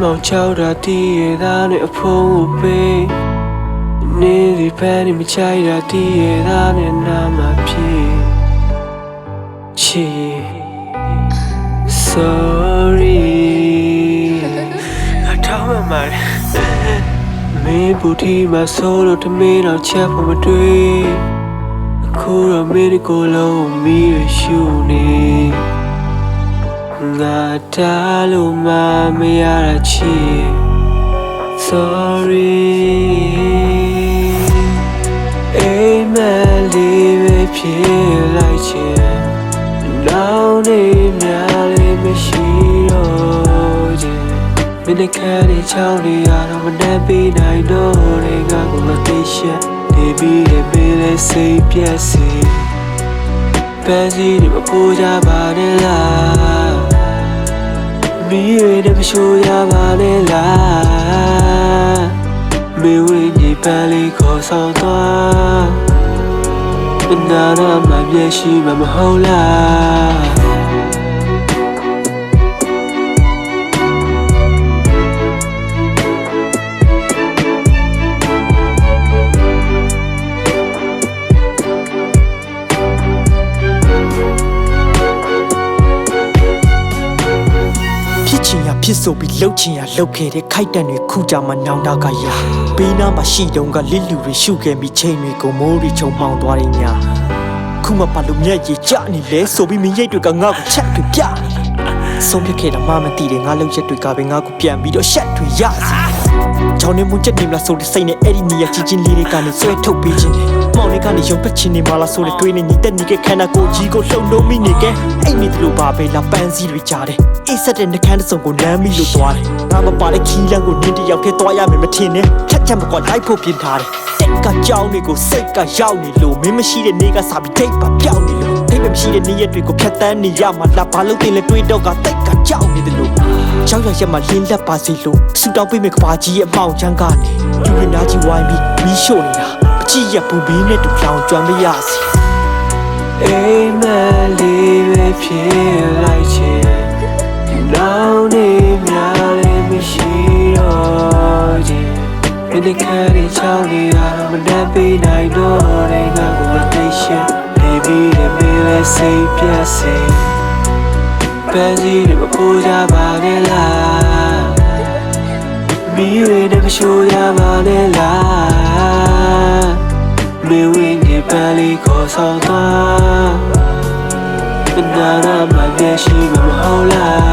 မောင်ချောက်တာတီးရသားနဲ့အဖုံးကိုပေးနေဒီဖန်မချိုက်တာတီးရသားနဲ့နာမဖြစ်ချီ sorry အထောင်းမမေဘူတီမဆိုးလို့တမင်းတော့ချက်ဖို့မတွေ့အခုတော့မင်းကိုလုံးမီးရရှူနေငါတားလို့မရတာချီ sorry အိမ်မလေးပဲဖြစ်လိုက်ချင်နောက်နေများလေးမရှိတော့ခြင်းမင်းခန့်နေချောင်းနေရတော့မနှက်ပေးနိုင်တော့တဲ့ငါကိုမသိရှက်နေပြီးတဲ့မင်းလေးစိတ်ပြက်စီပန်းစီတွေမပိုးကြပါနဲ့လားမီးတွေနဲ့မရှိုးရပါနဲ့လားမင်းဝင်းကြီးပန်းလေးခေါ်ဆောင်သွားနာနာမမျက်ရှိမဟုတ်လားဖြစ်ဆိုပြီးလှုပ်ချင်ရလှုပ်ခဲ့တဲ့ခိုက်တန်တွေခုကြမှာနောင်တကရဘေးနားမှာရှိတုန်းကလစ်လူတွေရှုခဲ့ပြီးချိန်တွေကိုမိုးတွေချုံမှောင်သွားတဲ့ညခုမှပါလို့မျက်ရည်ကျနေလဲဆိုပြီးမင်းရိတ်တွေကငါ့ကိုချက်တွေပြဆုံးဖြတ်ခဲ့တာမှမသိတယ်ငါလှုပ်ချက်တွေကပဲငါ့ကိုပြန်ပြီးတော့ရှက်တွေရစီချောင်းနေမှုချက်နေမလားဆိုတဲ့စိတ်နဲ့အဲ့ဒီနေရာကြီးချင်းလေးတွေကနေဆွဲထုတ်ပေးခြင်းမောင်လေးကနေရုံပတ်ချင်နေမလားဆိုတဲ့တွေးနေညီတက်နေခဲ့ခန္ဓာကိုယ်ကြီးကိုလှုပ်လုံးမိနေခဲ့အဲ့နေတယ်လို့ပါပဲလာပန်းစည်းတွေကြားတယ်အေးဆက်တဲ့နှကန်းတစ်စုံကိုလမ်းမိလို့သွားတယ်ငါမပါတဲ့ခီးလန်းကိုနင်းတယောက်တည်းသွားရမယ်မထင်နဲ့ချက်မကွာလိုက်ဖို့ပြင်ထားတယ်တက်ကကြောင်းတွေကိုစိတ်ကရောက်နေလို့မင်းမရှိတဲ့နေ့ကစားပြီးဒိတ်ပါပြောင်းနေလို့ဒိတ်မရှိတဲ့နေ့ရက်တွေကိုဖြတ်တန်းနေရမှာလာဘာလို့တင်လဲတွေးတော့ကတိတ်ကကြောက်နေတယ်လို့ကြောက်ရရက်မှာလင်းလက်ပါစီလို့ဆူတောင်းပေးမယ်ကဘာကြီးရဲ့အမောင်ချမ်းကနေလူရနာကြီးဝိုင်းပြီးမီးရှို့နေတာအကြည့်ရပူဘင်းနဲ့တူလောင်ကျွမ်းမရစီအိမ်မလေးပဲဖြစ်လိုက်ချင်နောက်နေများလေးမရှိတော့ခြင်းမင်းခန့်နေချောင်းနေရတော့မနှက်ပေးနိုင်တော့တဲ့ငါကိုမသိရှက်နေပြီးတဲ့မင်းလေးစိတ်ပြက်စီပန်းစီတွေမပိုးကြပါနဲ့လားမီးတွေနဲ့မရှိုးကြပါနဲ့လားမင်းဝင်းကြီးပန်းလေးခေါ်ဆောင်သွားနာနာမမျက်ရှိမဟုတ်လား